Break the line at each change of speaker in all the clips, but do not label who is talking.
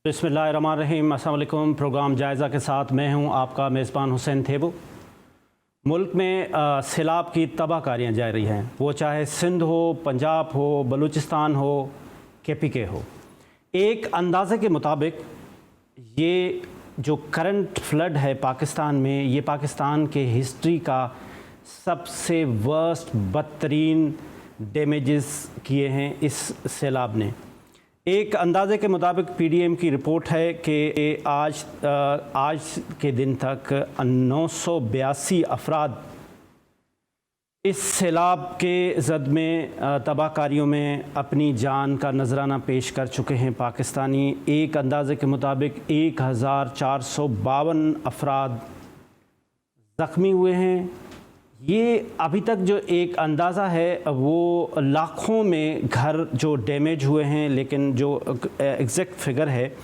बिस्मिल्लाहिर्रहमानिर्रहीम। अस्सलाम वालेकुम। प्रोग्राम जायज़ा के साथ मैं हूं आपका मेज़बान हुसैन थेबू। मुल्क में सैलाब की तबाहकारियाँ जारी हैं, वो चाहे सिंध हो, पंजाब हो, बलूचिस्तान हो, KPK हो। एक अंदाज़े के मुताबिक ये जो करंट फ्लड है पाकिस्तान में, ये पाकिस्तान के हिस्ट्री का सबसे वर्स्ट बदतरीन डैमेजेस किए हैं इस सैलाब ने। एक अंदाज़े के मुताबिक PDM की रिपोर्ट है कि आज के दिन तक 982 अफराद इस सैलाब के ज़द में तबाहकारियों में अपनी जान का नजराना पेश कर चुके हैं पाकिस्तानी। एक अंदाज़े के मुताबिक 1452 अफराद ज़ख्मी हुए हैं। ये अभी तक जो एक अंदाज़ा है वो लाखों में घर जो डैमेज हुए हैं, लेकिन जो एग्जैक्ट फिगर है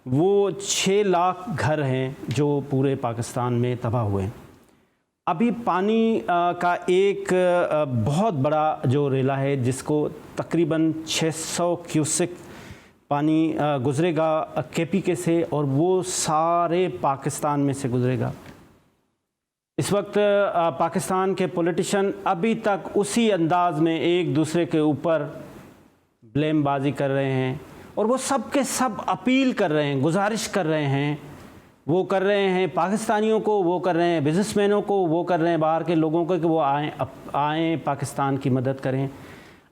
वो 6 लाख घर हैं जो पूरे पाकिस्तान में तबाह हुए हैं। अभी पानी का एक बहुत बड़ा जो रेला है जिसको तकरीबन 600 क्यूसेक पानी गुज़रेगा KPK से, और वो सारे पाकिस्तान में से गुज़रेगा। इस वक्त पाकिस्तान के पॉलिटिशियन अभी तक उसी अंदाज़ में एक दूसरे के ऊपर ब्लेमबाजी कर रहे हैं, और वो सब के सब अपील कर रहे हैं, गुजारिश कर रहे हैं। वो कर रहे हैं पाकिस्तानियों को, वो कर रहे हैं बिजनेसमैनों को, वो कर रहे हैं बाहर के लोगों को कि वो आएँ पाकिस्तान की मदद करें।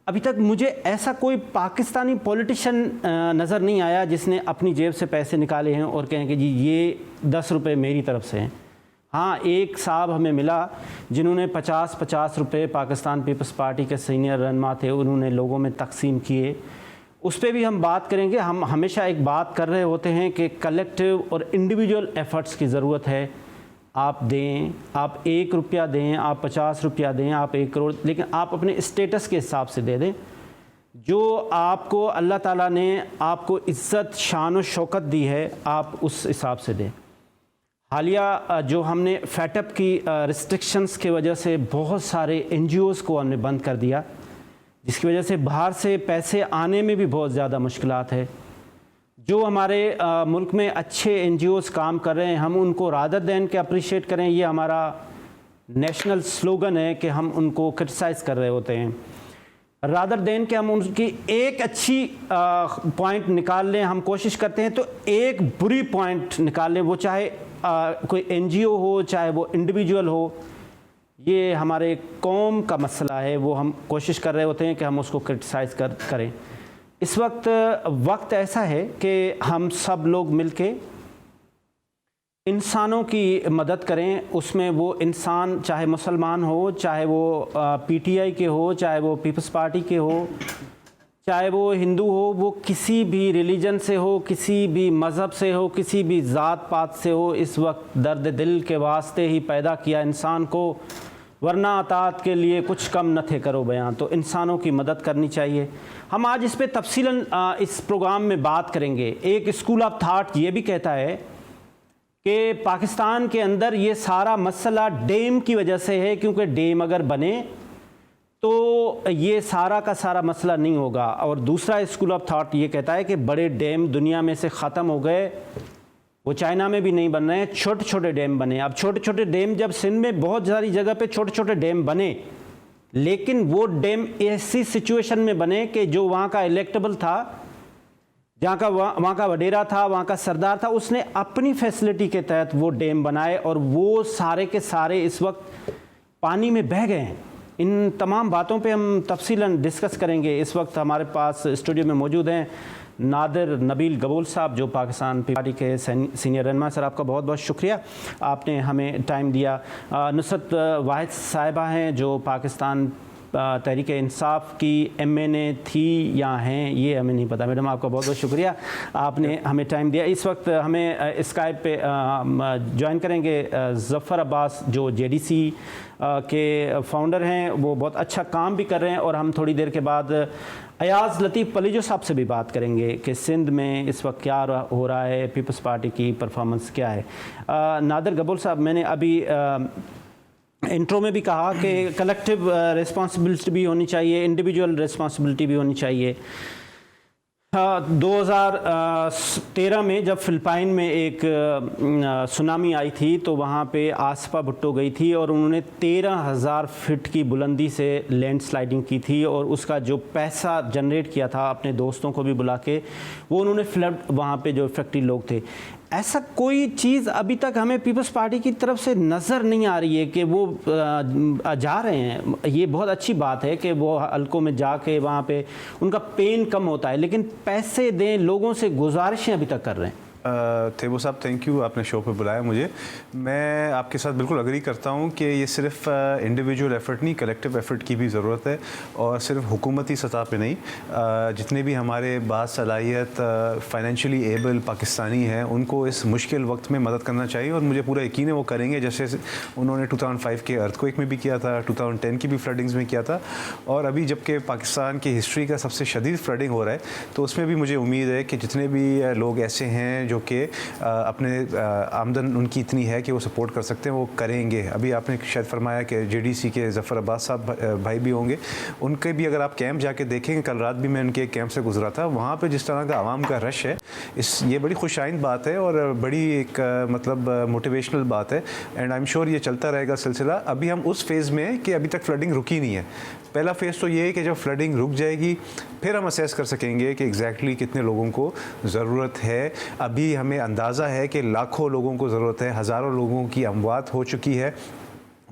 अभी तक मुझे ऐसा कोई पाकिस्तानी पॉलिटिशियन नज़र नहीं आया जिसने अपनी जेब से पैसे निकाले हैं और कहें कि जी ये 10 रुपये मेरी तरफ से हैं। हाँ, एक साहब हमें मिला जिन्होंने 50-50 रुपये, पाकिस्तान पीपल्स पार्टी के सीनियर रहनुमा थे, उन्होंने लोगों में तकसीम किए। उस पर भी हम बात करेंगे। हम हमेशा एक बात कर रहे होते हैं कि कलेक्टिव और इंडिविजुअल एफ़र्ट्स की ज़रूरत है। आप दें, आप 1 रुपया दें, आप 50 रुपया दें, आप 1 करोड़, लेकिन आप अपने स्टेटस के हिसाब से दे दें। जो आपको अल्लाह ताला ने आपको इज़्ज़त, शान और शौकत दी है, आप उस हिसाब से दें। हालिया जो हमने फैटअप की रिस्ट्रिक्शंस की वजह से बहुत सारे NGOs को हमने बंद कर दिया, जिसकी वजह से बाहर से पैसे आने में भी बहुत ज़्यादा मुश्किलात है। जो हमारे मुल्क में अच्छे NGOs काम कर रहे हैं, हम उनको रादर दैन के अप्रिशिएट करें, ये हमारा नेशनल स्लोगन है कि हम उनको क्रिटिसाइज़ कर रहे होते हैं। रादर देन के हम उनकी एक अच्छी पॉइंट निकाल लें, हम कोशिश करते हैं तो एक बुरी पॉइंट निकाल लें, वो चाहे कोई NGO हो, चाहे वो इंडिविजुअल हो। ये हमारे कौम का मसला है, वो हम कोशिश कर रहे होते हैं कि हम उसको क्रिटिसाइज़ करें। इस वक्त ऐसा है कि हम सब लोग मिलके इंसानों की मदद करें। उसमें वो इंसान चाहे मुसलमान हो, चाहे वो PTI के हो, चाहे वो पीपल्स पार्टी के हो, चाहे वो हिंदू हो, वो किसी भी रिलीजन से हो, किसी भी मज़हब से हो, किसी भी ज़ात पात से हो। इस वक्त दर्द दिल के वास्ते ही पैदा किया इंसान को, वरना अतात के लिए कुछ कम न थे करो बयान। तो इंसानों की मदद करनी चाहिए। हम आज इस पर तफसीलन इस प्रोग्राम में बात करेंगे। एक स्कूल ऑफ थाट ये भी कहता है कि पाकिस्तान के अंदर ये सारा मसला डैम की वजह से है, क्योंकि डैम अगर बने तो ये सारा का सारा मसला नहीं होगा। और दूसरा स्कूल ऑफ थाट ये कहता है कि बड़े डैम दुनिया में से ख़त्म हो गए, वो चाइना में भी नहीं बन रहे हैं, छोटे छोटे डैम बने। अब छोटे छोटे डैम, जब सिंध में बहुत सारी जगह पे छोटे छोटे डैम बने, लेकिन वो डैम ऐसी सिचुएशन में बने कि जो वहाँ का इलेक्टेबल था, वहाँ का वडेरा था, वहाँ का सरदार था, उसने अपनी फैसिलिटी के तहत वो डैम बनाए, और वो सारे के सारे इस वक्त पानी में बह गए हैं। इन तमाम बातों पे हम तफसीलन डिस्कस करेंगे। इस वक्त हमारे पास स्टूडियो में मौजूद हैं नादिर नबील गबूल साहब, जो पाकिस्तान पार्टी के सीनियर रहनुमा। सर, आपका बहुत बहुत शुक्रिया, आपने हमें टाइम दिया। नुसरत वाहिद साहिबा हैं, जो पाकिस्तान तहरीक इंसाफ की MNA थी या हैं, ये हमें नहीं पता। मैडम, आपका बहुत बहुत शुक्रिया, आपने हमें टाइम दिया। इस वक्त हमें स्काइप पे ज्वाइन करेंगे ज़फ़र अब्बास, जो JDC के फाउंडर हैं। वो बहुत अच्छा काम भी कर रहे हैं, और हम थोड़ी देर के बाद अयाज़ लतीफ़ पलीजो साहब से भी बात करेंगे कि सिंध में इस वक्त क्या हो रहा है, पीपल्स पार्टी की परफॉर्मेंस क्या है। नादिर गबूल साहब, मैंने अभी इंट्रो में भी कहा कि कलेक्टिव रिस्पॉन्सिबिलिटी भी होनी चाहिए, इंडिविजुअल रिस्पॉन्सिबिलिटी भी होनी चाहिए। 2013 में जब फिलिपाइन में एक सुनामी आई थी तो वहाँ पे आसफा भुट्टो गई थी और उन्होंने 13,000 फीट की बुलंदी से लैंडस्लाइडिंग की थी और उसका जो पैसा जनरेट किया था अपने दोस्तों को भी बुला के वो उन्होंने फ्लड वहाँ पे जो इफेक्टेड लोग थे। ऐसा कोई चीज़ अभी तक हमें पीपल्स पार्टी की तरफ से नज़र नहीं आ रही है कि वो जा रहे हैं। ये बहुत अच्छी बात है कि वो हलकों में जाके वहाँ पे उनका पेन कम होता है, लेकिन पैसे दें, लोगों से गुजारिशें अभी तक कर रहे हैं।
थेबो साहब, थैंक यू, आपने शो पे बुलाया मुझे। मैं आपके साथ बिल्कुल अग्री करता हूँ कि ये सिर्फ इंडिविजुअल एफर्ट नहीं, कलेक्टिव एफर्ट की भी ज़रूरत है और सिर्फ हुकूमती सतह पे नहीं। जितने भी हमारे बासलाहियत फाइनेंशियली एबल पाकिस्तानी हैं उनको इस मुश्किल वक्त में मदद करना चाहिए और मुझे पूरा यकीन है वो करेंगे, जैसे उन्होंने 2005 के अर्थक्वेक में भी किया था, 2010 की भी फ्लडिंग्स में किया था और अभी जबकि पाकिस्तान की हिस्ट्री का सबसे शदीद फ्लडिंग हो रहा है तो उसमें भी मुझे उम्मीद है कि जितने भी लोग ऐसे हैं जो कि अपने आमदन उनकी इतनी है कि वो सपोर्ट कर सकते हैं वो करेंगे। अभी आपने शायद फरमाया कि जेडीसी के ज़फ़र अब्बास साहब भाई भी होंगे, उनके भी अगर आप कैंप जाके देखेंगे, कल रात भी मैं उनके कैंप से गुजरा था, वहाँ पे जिस तरह का आवाम का रश है, ये बड़ी खुशाइंद बात है और बड़ी एक मतलब मोटिवेशनल बात है एंड आई एम श्योर ये चलता रहेगा सिलसिला। अभी हम उस फेज़ में कि अभी तक फ्लडिंग रुकी नहीं है। पहला फेज़ तो ये है कि जब फ्लडिंग रुक जाएगी फिर हम असेस कर सकेंगे कि एग्जैक्टली कितने लोगों को ज़रूरत है। अभी हमें अंदाज़ा है कि लाखों लोगों को ज़रूरत है, हज़ारों लोगों की अमवात हो चुकी है,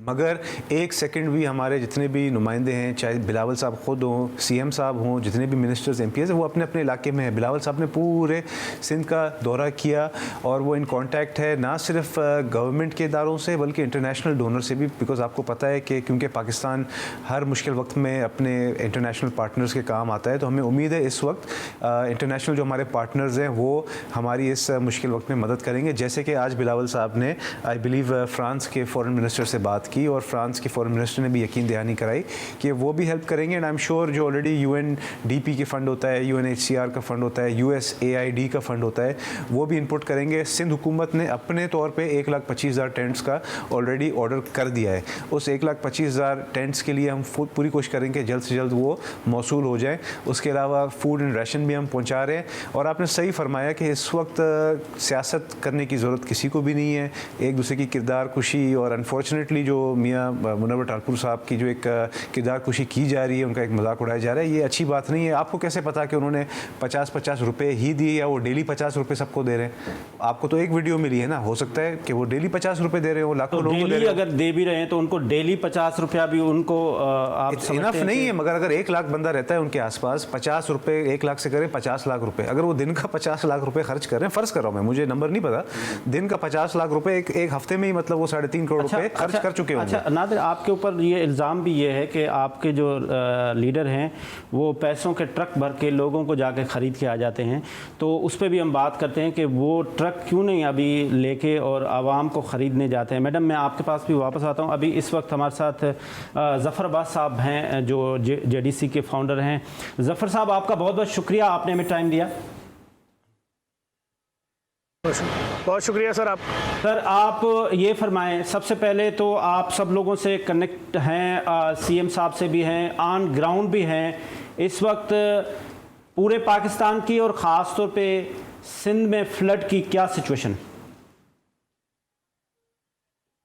मगर एक सेकंड भी हमारे जितने भी नुमाइंदे हैं, चाहे बिलावल साहब ख़ुद हों, सीएम साहब हों, जितने भी मिनिस्टर्स एमपीएस हैं, वो अपने अपने इलाके में हैं। बिलावल साहब ने पूरे सिंध का दौरा किया और वो इन कांटेक्ट है ना सिर्फ गवर्नमेंट के इदारों से बल्कि इंटरनेशनल डोनर से भी, बिकॉज आपको पता है कि क्योंकि पाकिस्तान हर मुश्किल वक्त में अपने इंटरनेशनल पार्टनर्स के काम आता है, तो हमें उम्मीद है इस वक्त इंटरनेशनल जो हमारे पार्टनर्स हैं वो हमारी इस मुश्किल वक्त में मदद करेंगे। जैसे कि आज बिलावल साहब ने आई बिलीव फ्रांस के फॉरेन मिनिस्टर से बात की और फ्रांस के फॉरेन मिनिस्टर ने भी यकीन दहानी कराई कि वो भी हेल्प करेंगे एंड आई एम श्योर जो ऑलरेडी यूएनडीपी के फ़ंड होता है, यूएनएचसीआर का फ़ंड होता है, यूएसएआईडी का फ़ंड होता है, वो भी इनपुट करेंगे। सिंध हुकूमत ने अपने तौर पे 1,25,000 टेंट्स का ऑलरेडी ऑर्डर कर दिया है। उस 1,25,000 टेंट्स के लिए हम पूरी कोशिश करेंगे जल्द से जल्द वो मौसूल हो जाए। उसके अलावा फूड एंड राशन भी हम पहुँचा रहे हैं और आपने सही फरमाया कि इस वक्त सियासत करने की ज़रूरत किसी को भी नहीं है, एक दूसरे की किरदार कुशी और अनफॉर्चुनेटली जो मियाँ मुनव्वर टालपुर साहब की जो एक किरदार कुशी की जा रही है, उनका एक मजाक उड़ाया जा रहा है, ये अच्छी बात नहीं है। आपको कैसे पता कि उन्होंने 50-50 रुपये ही दिए या वो डेली 50 रुपये सबको दे रहे हैं? आपको तो एक वीडियो मिली है ना, हो सकता है कि वो डेली 50 रुपये दे रहे हो, लाखों लोगों को दे रहे हो।
अगर दे भी रहे हैं तो उनको डेली 50 रुपया भी उनको आप
इनफ नहीं है, मगर अगर 1 लाख बंदा रहता है उनके आसपास, 50 रुपये 1 लाख से करें 50 लाख रुपये, अगर वो दिन का 50 लाख रुपये खर्च कर रहे हैं, फ़र्ज़ कर रहा हूँ मैं, मुझे नंबर नहीं पता, दिन का 50 लाख रुपये एक हफ्ते में ही मतलब वो 3.5 करोड़ रुपये खर्च कर चुके होंगे।
अच्छा नादिर, आपके ऊपर ये इल्ज़ाम भी ये है कि आपके जो लीडर हैं वो पैसों के ट्रक भर के लोगों को जाके ख़रीद के आ जाते हैं, तो उस पर भी हम बात करते हैं कि वो ट्रक क्यों नहीं अभी लेके और आवाम को ख़रीदने जाते हैं। मैडम, मैं आपके पास भी वापस आता हूँ। अभी इस वक्त हमारे साथ ज़फ़र अब्बास साहब हैं जो जेडीसी के फाउंडर हैं। ज़फ़र साहब, आपका बहुत बहुत शुक्रिया, आपने हमें टाइम दिया।
बहुत शुक्रिया सर।
आप ये फरमाएं, सबसे पहले तो आप सब लोगों से कनेक्ट हैं, सीएम साहब से भी हैं, ऑन ग्राउंड भी हैं, इस वक्त पूरे पाकिस्तान की और ख़ास तौर पे सिंध में फ्लड की क्या सिचुएशन?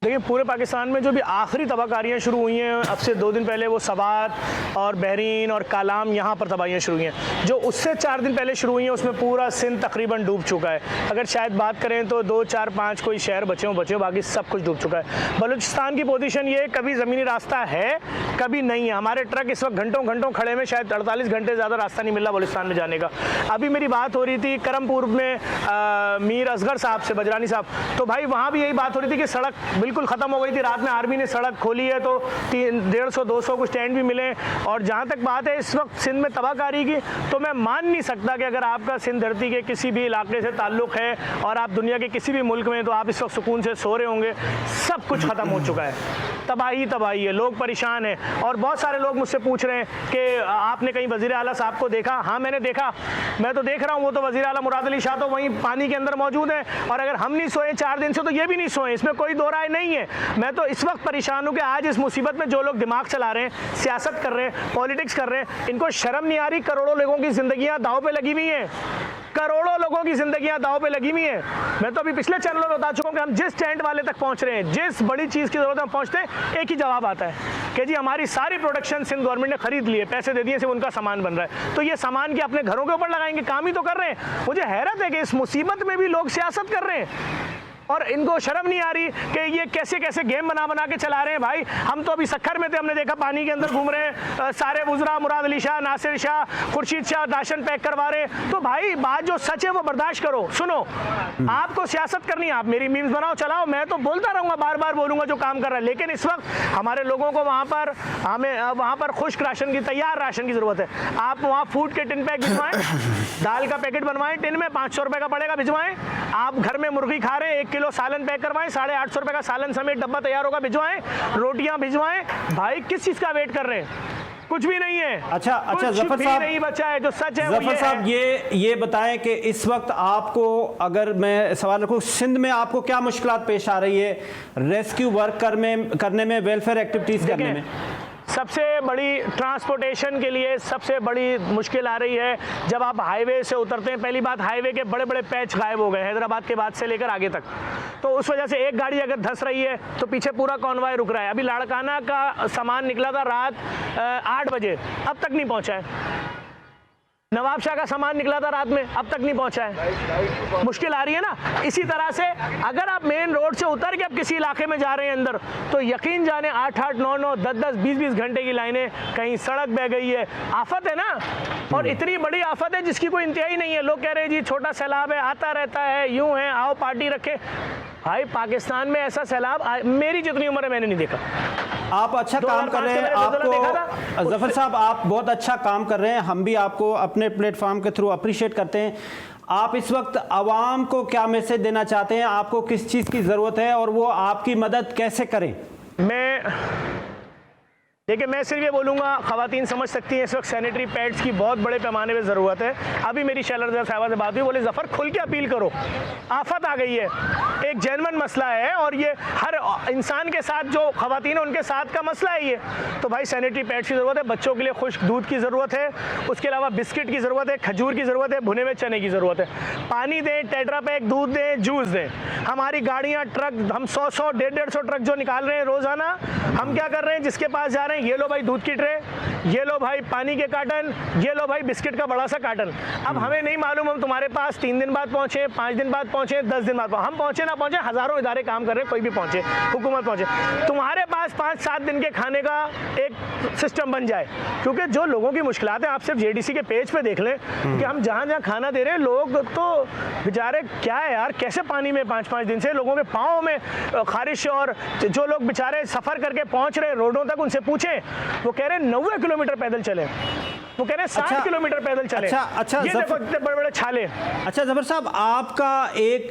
देखिए, पूरे पाकिस्तान में जो भी आखिरी तबाहकारियाँ शुरू हुई हैं, अब से 2 दिन पहले वो सवात और बहरीन और कालाम यहाँ पर तबाहियाँ शुरू हुई हैं। जो उससे 4 दिन पहले शुरू हुई हैं उसमें पूरा सिंध तकरीबन डूब चुका है। अगर शायद बात करें तो 2, 4, 5 कोई शहर बचे हों, बाकी सब कुछ डूब चुका है। बलूचिस्तान की पोजीशन ये कभी ज़मीनी रास्ता है, कभी नहीं है। हमारे ट्रक इस वक्त घंटों घंटों खड़े में, शायद 48 घंटे ज़्यादा रास्ता नहीं मिल रहा बलूचिस्तान में जाने का। अभी मेरी बात हो रही थी करमपुर में मीर असगर साहब से, बजरानी साहब, तो भाई वहाँ भी यही बात हो रही थी कि सड़क बिल्कुल ख़त्म हो गई थी। रात में आर्मी ने सड़क खोली है तो 150-200 को स्टैंड भी मिले। और जहाँ तक बात है इस वक्त सिंध में तबाहकारी की, तो मैं मान नहीं सकता कि अगर आपका सिंध धरती के किसी भी इलाके से ताल्लुक़ है और आप दुनिया के किसी भी मुल्क में, तो आप इस वक्त सुकून से सो रहे होंगे। सब कुछ ख़त्म हो चुका है, तबाही है, लोग परेशान हैं। और बहुत सारे लोग मुझसे पूछ रहे हैं कि आपने कहीं वज़ीर आला साहब को देखा? हाँ, मैंने देखा, मैं तो देख रहा हूँ। वो तो वज़ीर आला मुराद अली शाह तो वहीं पानी के अंदर मौजूद है। और अगर हम नहीं सोए 4 दिन से, तो ये भी नहीं सोए, इसमें कोई दो राय नहीं। नहीं है। मैं तो इस वक्त परेशान हूँ कि आज इस मुसीबत में जो लोग दिमाग चला रहे हैं, सियासत कर रहे हैं, पॉलिटिक्स कर रहे हैं, इनको शर्म नहीं आ रही? करोड़ों लोगों की जिंदगियां दांव पे लगी हुई हैं, करोड़ों लोगों की जिंदगियां दांव पे लगी हुई हैं। मैं तो अभी पिछले चैनलों में बता चुका हूं कि हम जिस टेंट वाले तक पहुंच रहे हैं, जिस बड़ी चीज़ की जरूरत है हम पहुंचते हैं, एक ही जवाब आता है कि जी हमारी सारी प्रोडक्शन सिंध गवर्नमेंट ने खरीद ली है, पैसे दे दिए, सिर्फ उनका सामान बन रहा है। तो ये सामान के अपने घरों के ऊपर लगाएंगे, काम ही तो कर रहे हैं। मुझे हैरत है कि इस मुसीबत में भी लोग सियासत कर रहे हैं और इनको शर्म नहीं आ रही कि ये कैसे कैसे गेम बना बना के चला रहे हैं। भाई हम तो अभी सखर में थे, हमने देखा पानी के अंदर घूम रहे हैं सारे बुजरा, मुराद अली शाह, नासिर शाह, खुर्शीद शाह राशन पैक करवा रहे हैं। तो भाई बात जो सच है वो बर्दाश्त करो। सुनो, आपको सियासत करनी है, आप मेरी मीम्स बनाओ, चलाओ, मैं तो बोलता रहूँगा, बार बार बोलूँगा जो काम कर रहा है। लेकिन इस वक्त हमारे लोगों को वहाँ पर खुश्क राशन की, तैयार राशन की ज़रूरत है। आप वहाँ फूड के टिन पैक भिजवाएँ, दाल का पैकेट बनवाएं, टिन में 500 रुपये का पड़ेगा, भिजवाएँ। आप घर में मुर्गी खा रहे हैं, 1 किलो सालन पैक करवाएं, 850 रुपये का सालन समेत डब्बा तैयार होगा, भिजवाएं। रोटियां भिजवाएं। भाई किस चीज़ का वेट कर रहे हैं? कुछ भी नहीं है।
अच्छा जफर साहब,
नहीं बचा है। जो सच है
जफर साहब ये बताएं कि इस वक्त आपको, अगर मैं सवाल रखूं, सिंध में आपको क्या मुश्किलात पेश आ रही है रेस्क्यू वर्क करने में, वेलफेयर एक्टिविटीज करने में?
सबसे बड़ी ट्रांसपोर्टेशन के लिए सबसे बड़ी मुश्किल आ रही है जब आप हाईवे से उतरते हैं। पहली बात, हाईवे के बड़े बड़े पैच गायब हो गए हैदराबाद के बाद से लेकर आगे तक। तो उस वजह से एक गाड़ी अगर धंस रही है तो पीछे पूरा कॉन्वॉय रुक रहा है। अभी लाड़काना का सामान निकला था रात 8 बजे, अब तक नहीं पहुंचा है। नवाबशाह का सामान निकला था रात में, अब तक नहीं पहुंचा है। मुश्किल आ रही है ना। इसी तरह से अगर आप मेन रोड से उतर के अब किसी इलाके में जा रहे हैं अंदर, तो यकीन जाने 8-8, 9-9, 10-10, 20-20 घंटे की लाइनें, कहीं सड़क बह गई है। आफत है ना, और इतनी बड़ी आफत है जिसकी कोई इंतहा नहीं है। लोग कह रहे हैं जी छोटा सैलाब है, आता रहता है, यूं है, आओ पार्टी रखे। भाई पाकिस्तान में ऐसा सैलाब मेरी जितनी उम्र है मैंने नहीं देखा।
आप अच्छा काम कर रहे हैं, आपको जफर साहब आप बहुत अच्छा काम कर रहे हैं, हम भी आपको अपने प्लेटफॉर्म के थ्रू अप्रिशिएट करते हैं। आप इस वक्त आवाम को क्या मैसेज देना चाहते हैं? आपको किस चीज़ की ज़रूरत है और वो आपकी मदद कैसे करें?
देखिए, मैं सिर्फ ये बोलूँगा, ख़वातीन समझ सकती हैं इस वक्त सैनिटरी पैड्स की बहुत बड़े पैमाने पे ज़रूरत है। अभी मेरी शैलजा साहिबा से बात हुई, बोले ज़फ़र खुल के अपील करो, आफत आ गई है, एक जेन्युइन मसला है और ये हर इंसान के साथ जो ख़वातीन है उनके साथ का मसला है ये। तो भाई सैनिटरी पैड्स की ज़रूरत है, बच्चों के लिए खुश्क दूध की ज़रूरत है, उसके अलावा बिस्किट की ज़रूरत है, खजूर की ज़रूरत है, भुने हुए चने की ज़रूरत है, पानी दें, टेट्रा पैक दूध दें, जूस दें। हमारी गाड़ियाँ, ट्रक, हम 100-100, 150-150 ट्रक जो निकाल रहे हैं रोज़ाना, हम क्या कर रहे हैं, जिसके पास जा रहे हैं, ये लो भाई दूध की ट्रे, ये लो भाई पानी के कार्टन, ये लो भाई बिस्किट का बड़ा सा कार्टन। अब हमें नहीं मालूम हम तुम्हारे पास 3 दिन बाद पहुंचे, 5 दिन बाद पहुंचे, 10 दिन बाद हम पहुंचे ना पहुंचे, हजारों इदारे काम कर रहे हैं, कोई भी पहुंचे, हुकूमत पहुंचे, तुम्हारे पास 5-7 दिन के खाने का एक सिस्टम बन जाए। क्योंकि जो लोगों की मुश्किलात है, आप सिर्फ JDC के पेज पे देख लें कि हम जहाँ जहाँ खाना दे रहे हैं, लोग तो बेचारे क्या है यार, कैसे पानी में 5-5 दिन से लोगों के पाँव में खारिश, और जो लोग बेचारे सफ़र करके पहुँच रहे रोडों तक, उनसे पूछें, वो कह रहे हैं 90 किलोमीटर पैदल चले, वो कह रहे हैं 60 किलोमीटर पैदल चले।
अच्छा
ये देखो इतने बड़े बड़े छाले।
अच्छा जफर साहब, आपका एक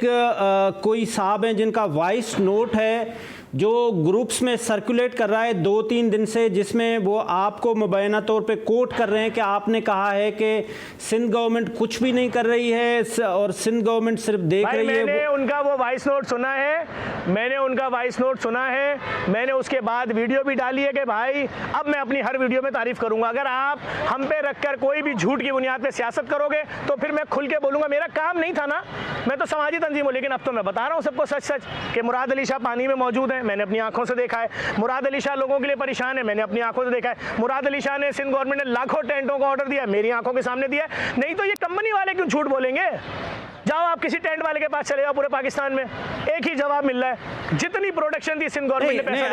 कोई साहब है जिनका वॉइस नोट है जो ग्रुप्स में सर्कुलेट कर रहा है 2-3 दिन से, जिसमें वो आपको मुबैना तौर पे कोट कर रहे हैं कि आपने कहा है कि सिंध गवर्नमेंट कुछ भी नहीं कर रही है और सिंध गवर्नमेंट सिर्फ देख रही है।
मैंने उनका वो वॉइस नोट सुना है, मैंने उनका वॉइस नोट सुना है, मैंने उसके बाद वीडियो भी डाली है कि भाई अब मैं अपनी हर वीडियो में तारीफ करूंगा। अगर आप हम पे रखकर कोई भी झूठ की बुनियाद पे सियासत करोगे तो फिर मैं खुल के बोलूंगा। मेरा काम नहीं था ना, मैं तो समाजी तंजीम हूँ, लेकिन अब तो मैं बता रहा हूँ सबको सच सच कि मुराद अली शाह पानी में मौजूद है, मैंने अपनी आंखों से देखा है। मुराद अली शाह लोगों के लिए परेशान है, मैंने अपनी आंखों से देखा है। मुराद अली शाह ने सिंध गवर्नमेंट ने लाखों टेंटों का ऑर्डर दिया, मेरी आंखों के सामने दिया। नहीं तो ये कंपनी वाले क्यों झूठ बोलेंगे? जाओ आप किसी टेंट वाले के पास चले जाओ, पूरे पाकिस्तान में एक ही जवाब मिल रहा है, जितनी प्रोडक्शन थी सिंध गवर्नमेंट ने पैसा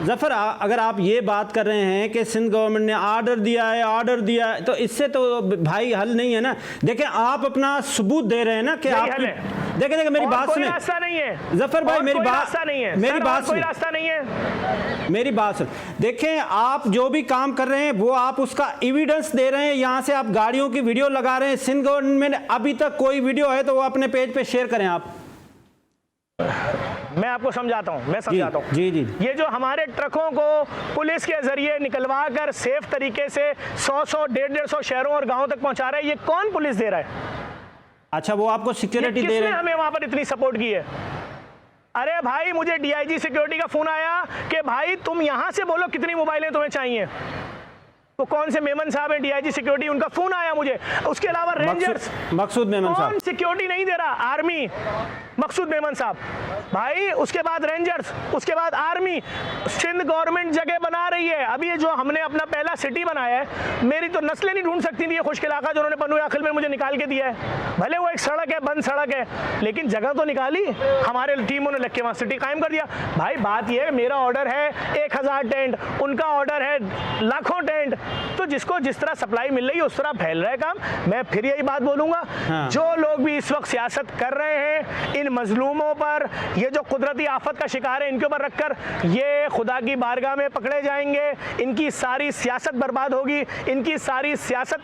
जफर अगर आप ये बात कर रहे हैं कि सिंध गवर्नमेंट ने ऑर्डर दिया है, तो इससे तो भाई हल नहीं है ना। देखें, आप अपना सबूत दे रहे हैं ना कि आप देखें मेरी बात सुने,
रास्ता नहीं है
जफर भाई, मेरी बात
नहीं है,
मेरी बात
कोई रास्ता नहीं है,
मेरी बात सुन। देखें, आप जो भी काम कर रहे हैं वो आप उसका एविडेंस दे रहे हैं, यहाँ से आप गाड़ियों की वीडियो लगा रहे हैं। सिंध गवर्नमेंट अभी तक कोई वीडियो है तो वो अपने पेज पे शेयर करें आप।
मैं आपको समझाता हूं, मैं समझाता हूं।
जी।
ये जो हमारे ट्रकों को पुलिस के जरिए निकलवा कर सेफ तरीके से 100-100, 150-150 शहरों और गांवों तक पहुंचा रहा है, ये कौन पुलिस दे रहा है?
अच्छा, वो आपको सिक्योरिटी दे रहे हैं?
हमें वहां पर इतनी सपोर्ट की है? अरे भाई मुझे डीआईजी सिक्योरिटी का फोन आया कि भाई तुम यहां से बोलो कितनी मोबाइलें तुम्हें चाहिए। वो कौन से मेमन साहब हैं डीआईजी सिक्योरिटी, उनका फोन आया मुझे। उसके अलावा रेंजर्स,
मकसूद मेमन साहब,
कौन सिक्योरिटी नहीं दे रहा? आर्मी, मकसूद मेमन साहब भाई, उसके बाद रेंजर्स, उसके बाद आर्मी। सिंध गवर्नमेंट जगह बना रही है। अभी ये जो हमने अपना पहला सिटी बनाया है, मेरी तो नस्लें नहीं ढूंढ सकती थी ये खुश्क इलाका जो उन्होंने पनुए आखिल में मुझे निकाल के दिया है। भले वो एक सड़क है, बंद सड़क है, लेकिन जगह तो निकाली। हमारे टीमों ने लग के वहाँ सिटी कायम कर दिया। भाई बात ये है, मेरा ऑर्डर है 1000 टेंट, उनका ऑर्डर है लाखों टेंट। तो जिसको जिस तरह सप्लाई मिल रही है उस तरह फैल रहा है काम। मैं फिर यही बात बोलूंगा, जो लोग भी इस वक्त सियासत कर रहे हैं इन मजलूमों पर, ये जो कुदरती आफत का शिकार है, इनके ऊपर रखकर ये खुदा की बारगाह में पकड़े जाएंगे। इनकी सारी सियासत बर्बाद होगी। इनकी सारी सियासत,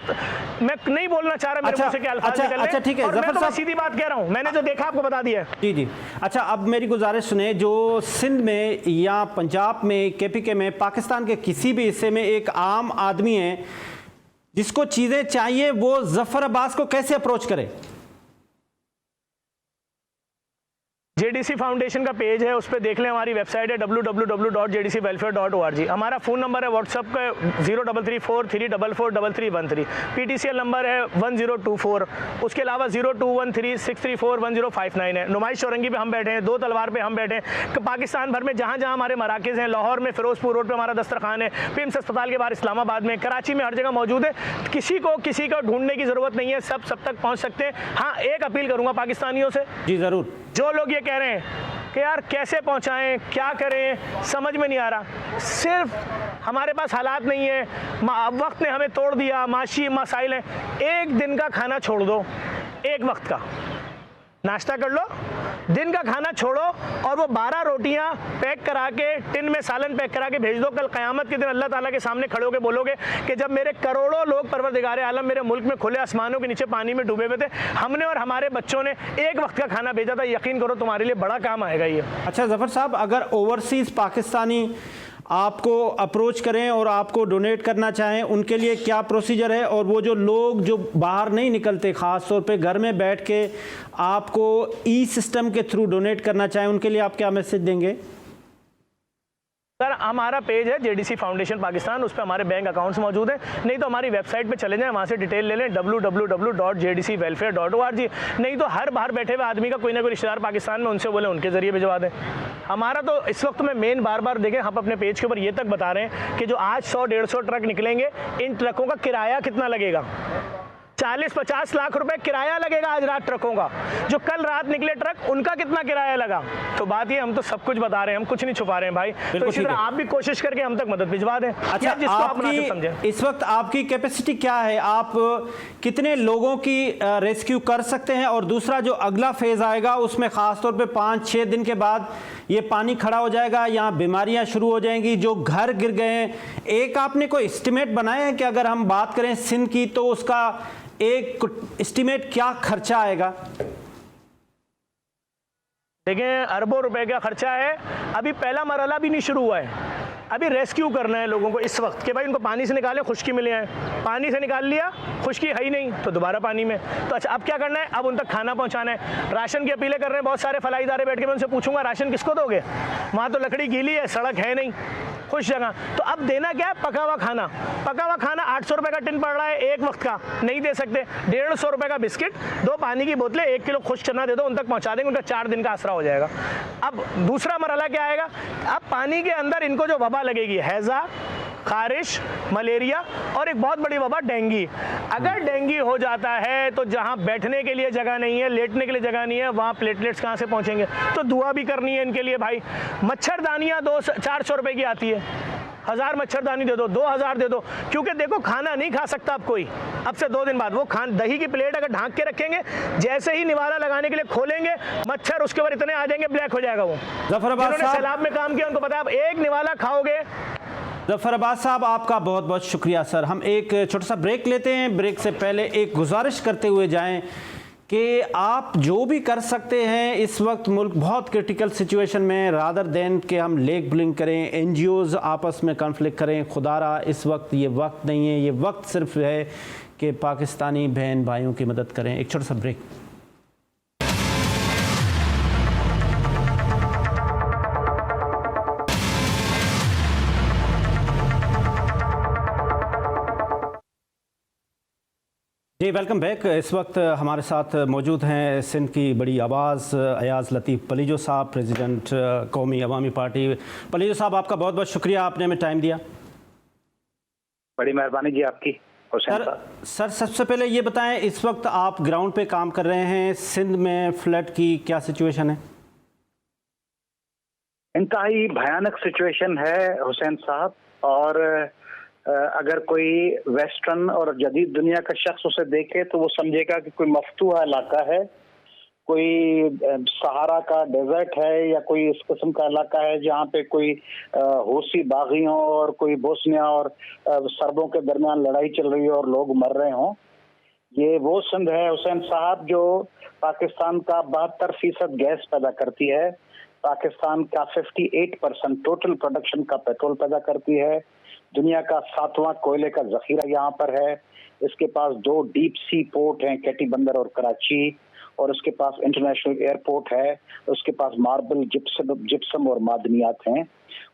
मैं नहीं बोलना चाह रहा मेरे मुंह से क्या अल्फाज निकल रहे हैं।
ठीक है,
और मैं तो सीधी बात कह रहा हूं, मैंने जो देखा आपको बता दिया।
जी जी। अच्छा, अब मेरी गुजारिश सुने, जो सिंध में या पंजाब में, केपीके में, पाकिस्तान के किसी भी हिस्से में एक आम आदमी है जिसको चीजें चाहिए, वो जफर अब्बास को कैसे अप्रोच करे?
जेडीसी फाउंडेशन का पेज है, उस पर देख लें। हमारी वेबसाइट है www.jdcwelfare.org। हमारा फ़ोन नंबर है व्हाट्सअप का 0334344313। पीटीसीएल नंबर है 1024। उसके अलावा 021363411059 है। नुमाइश चौरंगी पे हम बैठे हैं, 2 तलवार पे हम बैठे हैं। पाकिस्तान भर में जहाँ जहाँ हमारे मराकज़ हैं, लाहौर में फिरोजपुर रोड पर हमारा दस्तरखान है, पिम्स अस्पताल के बाहर इस्लामाबाद में, कराची में, हर जगह मौजूद है। किसी को ढूंढने की ज़रूरत नहीं है, सब तक पहुँच सकते हैं। हाँ, एक अपील करूँगा पाकिस्तानियों से,
जी ज़रूर,
जो लोग ये कह रहे हैं कि यार कैसे पहुंचाएं, क्या करें, समझ में नहीं आ रहा, सिर्फ हमारे पास हालात नहीं है, वक्त ने हमें तोड़ दिया, माशी मसाइल हैं। एक दिन का खाना छोड़ दो, एक वक्त का नाश्ता कर लो, दिन का खाना छोड़ो, और वो 12 रोटियां पैक करा के, टिन में सालन पैक करा के भेज दो। कल क़यामत के दिन अल्लाह ताला के सामने खड़े होकर बोलोगे कि जब मेरे करोड़ों लोग परवरदिगार आलम मेरे मुल्क में खुले आसमानों के नीचे पानी में डूबे हुए थे, हमने और हमारे बच्चों ने एक वक्त का खाना भेजा था। यकीन करो तुम्हारे लिए बड़ा काम आएगा ये।
अच्छा जफर साहब, अगर ओवरसीज़ पाकिस्तानी आपको अप्रोच करें और आपको डोनेट करना चाहें, उनके लिए क्या प्रोसीजर है? और वो जो लोग जो बाहर नहीं निकलते, ख़ास तौर पे घर में बैठ के आपको ई सिस्टम के थ्रू डोनेट करना चाहें, उनके लिए आप क्या मैसेज देंगे?
सर, हमारा पेज है जेडीसी फाउंडेशन पाकिस्तान, उस पर हमारे बैंक अकाउंट्स मौजूद हैं। नहीं तो हमारी वेबसाइट पे चले जाएं, वहाँ से डिटेल ले लें, www.jdcwelfare.org। नहीं तो हर बाहर बैठे हुए आदमी का कोई ना कोई रिश्तेदार पाकिस्तान में, उनसे बोले उनके ज़रिए भिजवा दें। हमारा तो इस वक्त में मेन बार देखें, हम अपने पेज के ऊपर ये तक बता रहे हैं कि जो आज 100-150 ट्रक निकलेंगे, इन ट्रकों का किराया कितना लगेगा। 40-50 लाख रुपए किराया लगेगा आज रात ट्रकों का। जो कल रात निकले ट्रक, उनका कितना किराया लगा। तो बात ये, हम तो सब कुछ बता रहे हैं, हम कुछ नहीं छुपा रहे हैं भाई। तो इसी तरह आप भी कोशिश करके हम तक मदद भिजवा दें।
अच्छा,
जिसको आप मुनासिब समझें।
इस वक्त आपकी कैपेसिटी क्या है? आप कितने लोगों की रेस्क्यू कर सकते हैं? और दूसरा, जो अगला फेज आएगा उसमें खास तौर पे 5-6 दिन के बाद ये पानी खड़ा हो जाएगा, यहाँ बीमारियां शुरू हो जाएंगी, जो घर गिर गए हैं, एक आपने कोई एस्टिमेट बनाया है कि अगर हम बात करें सिंध की तो उसका एक एस्टिमेट क्या खर्चा आएगा?
देखें, अरबों रुपए का खर्चा है। अभी पहला मरहला भी नहीं शुरू हुआ है। अभी रेस्क्यू करना है लोगों को इस वक्त कि भाई उनको पानी से निकालें, खुश्की मिले हैं। पानी से निकाल लिया, खुश्की है ही नहीं, तो दोबारा पानी में। तो अच्छा, अब क्या करना है? अब उन तक खाना पहुंचाना है। राशन की अपीलें कर रहे हैं बहुत सारे फलाही इदारे बैठ के। मैं उनसे पूछूंगा राशन किसको दोगे? वहाँ तो लकड़ी गीली है, सड़क है नहीं, खुश जगह। तो अब देना क्या है? पका हुआ खाना। पका हुआ खाना 800 रुपये का टिन पड़ रहा है एक वक्त का, नहीं दे सकते। 150 रुपये का बिस्किट, 2 पानी की बोतलें, 1 किलो खुश चना दे दो, उन तक पहुंचा देंगे, उनका 4 दिन का आसरा हो जाएगा। अब दूसरा मरहला क्या आएगा? अब पानी के अंदर इनको जो वबा लगेगी, हैजा, खारिश, मलेरिया और एक बहुत बड़ी वबा डेंगी। अगर डेंगी हो जाता है तो जहां बैठने के लिए जगह नहीं है, लेटने के लिए जगह नहीं है, वहां प्लेटलेट्स कहां से पहुंचेंगे? तो दुआ भी करनी है इनके लिए भाई। मच्छरदानियां 400 रुपए की आती है, 1000 मच्छरदानी दे दो, 2000 दे दो। क्योंकि देखो, खाना नहीं खा सकता अब कोई, अब से 2 दिन बाद। वो दही की प्लेट अगर ढांक के रखेंगे, जैसे ही निवाला लगाने के लिए खोलेंगे, मच्छर उसके ऊपर इतने आ जाएंगे, ब्लैक हो जाएगा वो। जिन्होंने सैलाब में काम किया उनको पता है, आप एक निवाला खाओगे।
जफर अब्बास साहब, आपका बहुत बहुत शुक्रिया सर। हम एक छोटा सा ब्रेक लेते हैं। ब्रेक से पहले एक गुजारिश करते हुए जाएं कि आप जो भी कर सकते हैं, इस वक्त मुल्क बहुत क्रिटिकल सिचुएशन में, रादर देन कि हम लेग ब्लिंक करें, एनजीओज़ आपस में कॉन्फ्लिक्ट करें, खुदारा इस वक्त ये वक्त नहीं है। ये वक्त सिर्फ है कि पाकिस्तानी बहन भाइयों की मदद करें। एक छोटा सा ब्रेक। जी, वेलकम बैक। इस वक्त हमारे साथ मौजूद हैं सिंध की बड़ी आवाज़ अयाज़ लतीफ़ पलीजो साहब, प्रेसिडेंट कौमी अवामी पार्टी। पलीजो साहब, आपका बहुत बहुत शुक्रिया, आपने हमें टाइम दिया।
बड़ी मेहरबानी जी आपकी।
सर, सबसे पहले ये बताएं, इस वक्त आप ग्राउंड पे काम कर रहे हैं, सिंध में फ्लड की क्या सिचुएशन है?
इंतहाई भयानक सिचुएशन है हुसैन साहब, और अगर कोई वेस्टर्न और जदीद दुनिया का शख्स उसे देखे तो वो समझेगा कि कोई मफतूहा इलाका है, कोई सहारा का डेजर्ट है, या कोई इस किस्म का इलाका है जहाँ पे कोई हौसी बागियों और कोई बोस्निया और सरबों के दरमियान लड़ाई चल रही हो और लोग मर रहे हों। ये वो सिंध है हुसैन साहब जो पाकिस्तान का 72% गैस पैदा करती है, पाकिस्तान का 58% टोटल प्रोडक्शन का पेट्रोल पैदा करती है, दुनिया का 7वां कोयले का जखीरा यहाँ पर है। इसके पास 2 डीप सी पोर्ट हैं, कैटी बंदर और कराची, और उसके पास इंटरनेशनल एयरपोर्ट है। उसके पास मार्बल, जिप्सम और मादनियात हैं।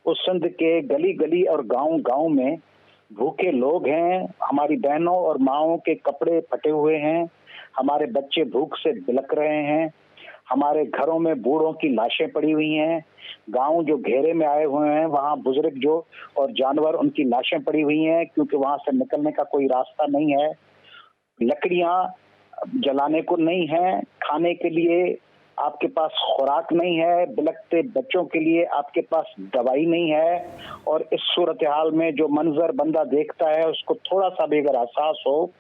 उस सिंध के गली गली और गांव गांव में भूखे लोग हैं, हमारी बहनों और माओं के कपड़े फटे हुए हैं, हमारे बच्चे भूख से बिलक रहे हैं, हमारे घरों में बूढ़ों की लाशें पड़ी हुई हैं, गांव जो घेरे में आए हुए हैं वहां बुजुर्ग जो और जानवर उनकी लाशें पड़ी हुई हैं, क्योंकि वहां से निकलने का कोई रास्ता नहीं है, लकड़ियां जलाने को नहीं है, खाने के लिए आपके पास खुराक नहीं है, बिलकते बच्चों के लिए आपके पास दवाई नहीं है। और इस सूरत हाल में जो मंजर बंदा देखता है उसको थोड़ा सा भी अगर एहसास हो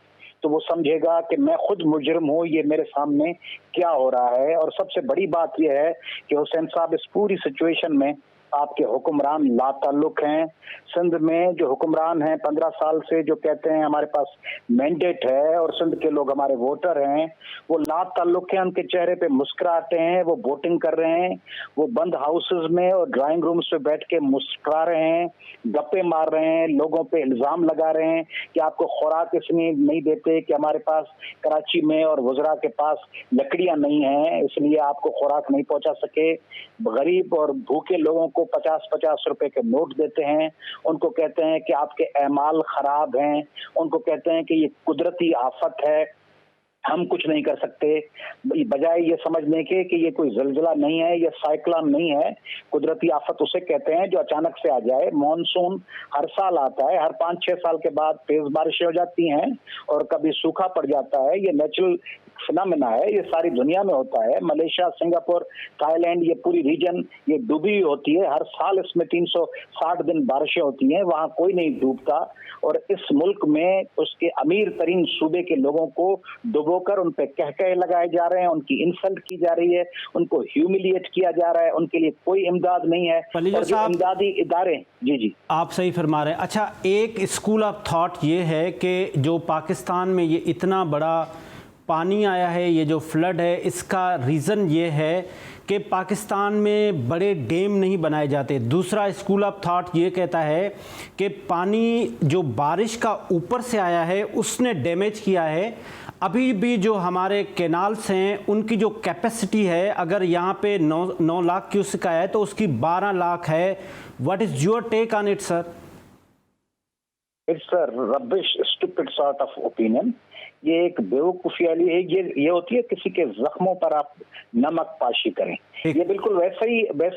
तो वो समझेगा कि मैं खुद मुजरिम हूँ, ये मेरे सामने क्या हो रहा है। और सबसे बड़ी बात यह है कि हुसैन साहब इस पूरी सिचुएशन में आपके हुक्मरान लाताल्लुक हैं। सिंध में जो हुक्मरान हैं 15 साल से, जो कहते हैं हमारे पास मैंडेट है और सिंध के लोग हमारे वोटर हैं, वो लाताल्लुक हैं। उनके चेहरे पे मुस्कुराते हैं, वो वोटिंग कर रहे हैं, वो बंद हाउसेस में और ड्राइंग रूम्स पे बैठ के मुस्कुरा रहे हैं, गप्पे मार रहे हैं, लोगों पे इल्जाम लगा रहे हैं कि आपको खुराक इसलिए नहीं देते कि हमारे पास कराची में और वज़रा के पास लकड़ियां नहीं हैं, इसलिए आपको खुराक नहीं पहुंचा सके। गरीब और भूखे लोगों को 50-50 रुपए के नोट देते हैं, उनको कहते हैं कि आपके एमाल खराब हैं, उनको कहते हैं कि ये कुदरती आफत है, हम कुछ नहीं कर सकते। बजाय ये समझने के कि ये कोई जलजला नहीं है, ये साइक्लोन नहीं है, कुदरती आफत उसे कहते हैं जो अचानक से आ जाए। मॉनसून हर साल आता है, हर 5-6 साल के बाद तेज बारिशें हो जाती हैं और कभी सूखा पड़ जाता है। ये नेचुरल फिनोमेना है, ये सारी दुनिया में होता है। मलेशिया, सिंगापुर, थाईलैंड, ये पूरी रीजन ये डूबी हुई होती है। हर साल इसमें 360 दिन बारिशें होती हैं, वहां कोई नहीं डूबता। और इस मुल्क में उसके अमीर तरीन सूबे के लोगों को डुबोकर उन पे कहकहे लगाए जा रहे हैं, उनकी इंसल्ट की जा रही है, उनको ह्यूमिलिएट किया जा रहा है, उनके लिए कोई इमदाद नहीं है। और जो इमदादी इदारे, जी
आप सही फरमा रहे हैं। अच्छा, एक स्कूल ऑफ थॉट ये है कि जो पाकिस्तान में ये इतना बड़ा पानी आया है, ये जो फ्लड है, इसका रीज़न ये है कि पाकिस्तान में बड़े डैम नहीं बनाए जाते। दूसरा स्कूल ऑफ थॉट ये कहता है कि पानी जो बारिश का ऊपर से आया है उसने डैमेज किया है। अभी भी जो हमारे कैनाल्स हैं उनकी जो कैपेसिटी है, अगर यहाँ पे 9 लाख क्यूसेक आया है तो उसकी 12 लाख है। What is your take on it sir?
It's a rubbish stupid sort of opinion. ये एक बेवकूफ़ी वाली है। ये होती है किसी के जख्मों पर आप नमक पाशी करें। ये बिल्कुल वैसे